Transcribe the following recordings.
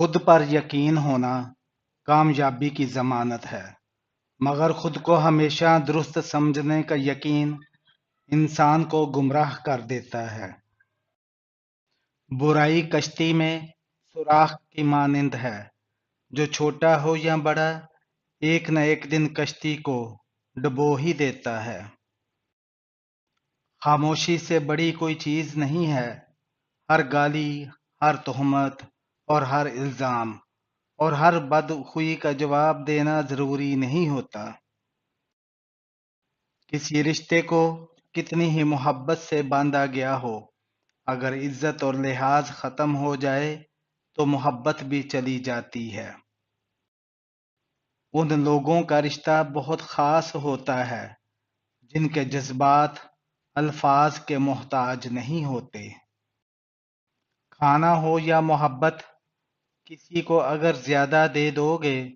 خود پر یقین ہونا کامیابی کی ضمانت ہے، مگر خود کو ہمیشہ درست سمجھنے کا یقین انسان کو گمراہ کر دیتا ہے۔ برائی کشتی میں سوراخ کی مانند ہے، جو چھوٹا ہو یا بڑا ایک نہ ایک دن کشتی کو ڈبو ہی دیتا ہے۔ خاموشی سے بڑی کوئی چیز نہیں ہے۔ ہر گالی، ہر تہمت اور ہر الزام اور ہر بدخوئی کا جواب دینا ضروری نہیں ہوتا۔ کسی رشتے کو کتنی ہی محبت سے باندھا گیا ہو، اگر عزت اور لحاظ ختم ہو جائے تو محبت بھی چلی جاتی ہے۔ ان لوگوں کا رشتہ بہت خاص ہوتا ہے جن کے جذبات الفاظ کے محتاج نہیں ہوتے۔ کھانا ہو یا محبت، کسی کو اگر زیادہ دے دو گے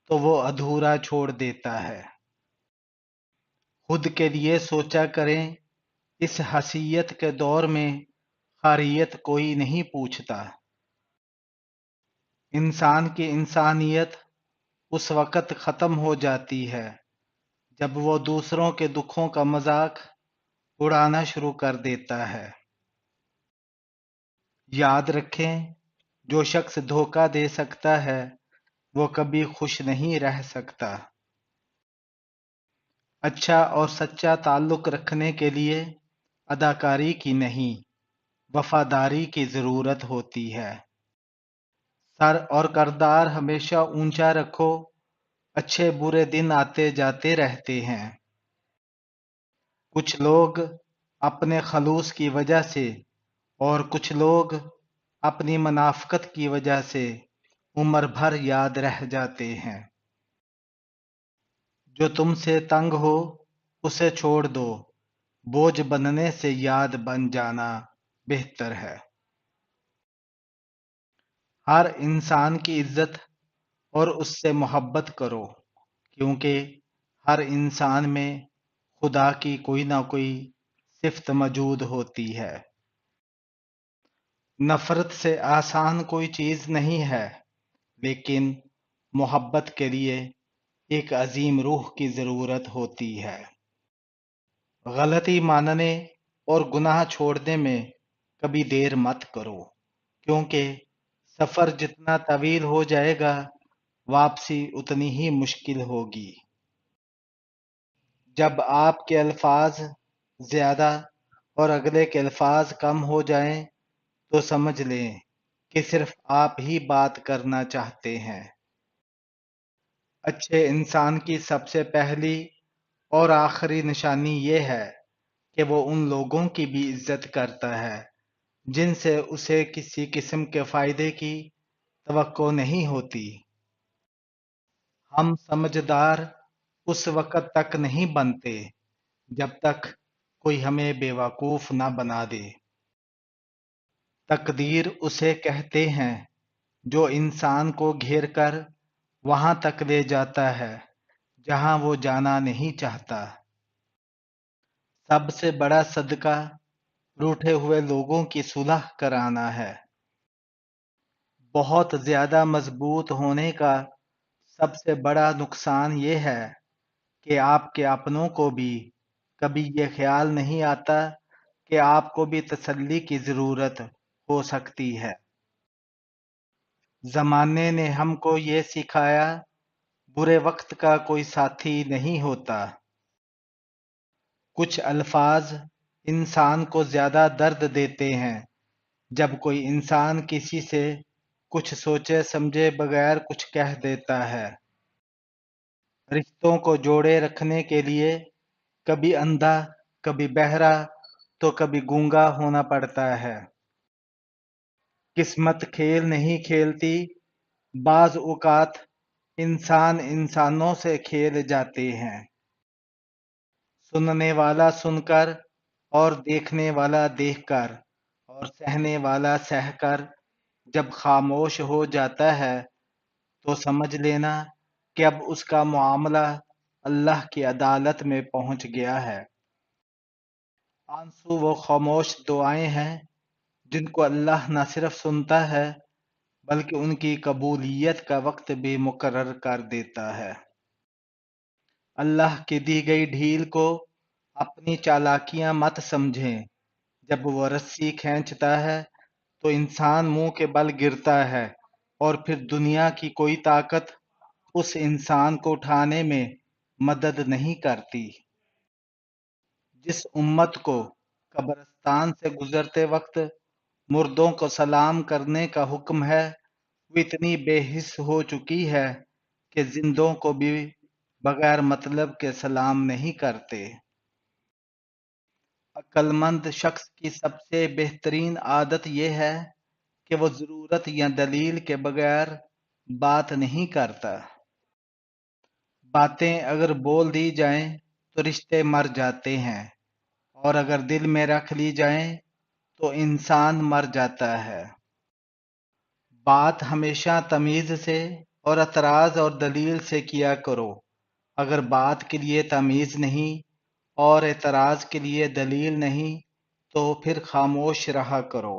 تو وہ ادھورا چھوڑ دیتا ہے۔ خود کے لیے سوچا کریں، اس حیثیت کے دور میں خیریت کوئی نہیں پوچھتا۔ انسان کی انسانیت اس وقت ختم ہو جاتی ہے جب وہ دوسروں کے دکھوں کا مذاق اڑانا شروع کر دیتا ہے۔ یاد رکھیں، جو شخص دھوکہ دے سکتا ہے وہ کبھی خوش نہیں رہ سکتا۔ اچھا اور سچا تعلق رکھنے کے لیے اداکاری کی نہیں، وفاداری کی ضرورت ہوتی ہے۔ سر اور کردار ہمیشہ اونچا رکھو، اچھے برے دن آتے جاتے رہتے ہیں۔ کچھ لوگ اپنے خلوص کی وجہ سے اور کچھ لوگ اپنی منافقت کی وجہ سے عمر بھر یاد رہ جاتے ہیں۔ جو تم سے تنگ ہو اسے چھوڑ دو، بوجھ بننے سے یاد بن جانا بہتر ہے۔ ہر انسان کی عزت اور اس سے محبت کرو، کیونکہ ہر انسان میں خدا کی کوئی نہ کوئی صفت موجود ہوتی ہے۔ نفرت سے آسان کوئی چیز نہیں ہے، لیکن محبت کے لیے ایک عظیم روح کی ضرورت ہوتی ہے۔ غلطی ماننے اور گناہ چھوڑنے میں کبھی دیر مت کرو، کیونکہ سفر جتنا طویل ہو جائے گا واپسی اتنی ہی مشکل ہوگی۔ جب آپ کے الفاظ زیادہ اور اگلے کے الفاظ کم ہو جائیں تو سمجھ لیں کہ صرف آپ ہی بات کرنا چاہتے ہیں۔ اچھے انسان کی سب سے پہلی اور آخری نشانی یہ ہے کہ وہ ان لوگوں کی بھی عزت کرتا ہے جن سے اسے کسی قسم کے فائدے کی توقع نہیں ہوتی۔ ہم سمجھدار اس وقت تک نہیں بنتے جب تک کوئی ہمیں بیوقوف نہ بنا دے۔ تقدیر اسے کہتے ہیں جو انسان کو گھیر کر وہاں تک لے جاتا ہے جہاں وہ جانا نہیں چاہتا۔ سب سے بڑا صدقہ روٹھے ہوئے لوگوں کی صلح کرانا ہے۔ بہت زیادہ مضبوط ہونے کا سب سے بڑا نقصان یہ ہے کہ آپ کے اپنوں کو بھی کبھی یہ خیال نہیں آتا کہ آپ کو بھی تسلی کی ضرورت ہو سکتی ہے۔ زمانے نے ہم کو یہ سکھایا، برے وقت کا کوئی ساتھی نہیں ہوتا۔ کچھ الفاظ انسان کو زیادہ درد دیتے ہیں جب کوئی انسان کسی سے کچھ سوچے سمجھے بغیر کچھ کہہ دیتا ہے۔ رشتوں کو جوڑے رکھنے کے لیے کبھی اندھا، کبھی بہرا تو کبھی گونگا ہونا پڑتا ہے۔ قسمت کھیل نہیں کھیلتی، بعض اوقات انسان انسانوں سے کھیل جاتے ہیں۔ سننے والا سن کر اور دیکھنے والا دیکھ کر اور سہنے والا سہ کر جب خاموش ہو جاتا ہے تو سمجھ لینا کہ اب اس کا معاملہ اللہ کی عدالت میں پہنچ گیا ہے۔ آنسو وہ خاموش دعائیں ہیں جن کو اللہ نہ صرف سنتا ہے بلکہ ان کی قبولیت کا وقت بھی مقرر کر دیتا ہے۔ اللہ کی دی گئی ڈھیل کو اپنی چالاکیاں مت سمجھیں۔ جب وہ رسی کھینچتا ہے تو انسان منہ کے بل گرتا ہے، اور پھر دنیا کی کوئی طاقت اس انسان کو اٹھانے میں مدد نہیں کرتی۔ جس امت کو قبرستان سے گزرتے وقت مردوں کو سلام کرنے کا حکم ہے، وہ اتنی بے حس ہو چکی ہے کہ زندوں کو بھی بغیر مطلب کے سلام نہیں کرتے۔ عقل مند شخص کی سب سے بہترین عادت یہ ہے کہ وہ ضرورت یا دلیل کے بغیر بات نہیں کرتا۔ باتیں اگر بول دی جائیں تو رشتے مر جاتے ہیں، اور اگر دل میں رکھ لی جائیں تو انسان مر جاتا ہے۔ بات ہمیشہ تمیز سے اور اعتراض اور دلیل سے کیا کرو۔ اگر بات کے لیے تمیز نہیں اور اعتراض کے لیے دلیل نہیں تو پھر خاموش رہا کرو۔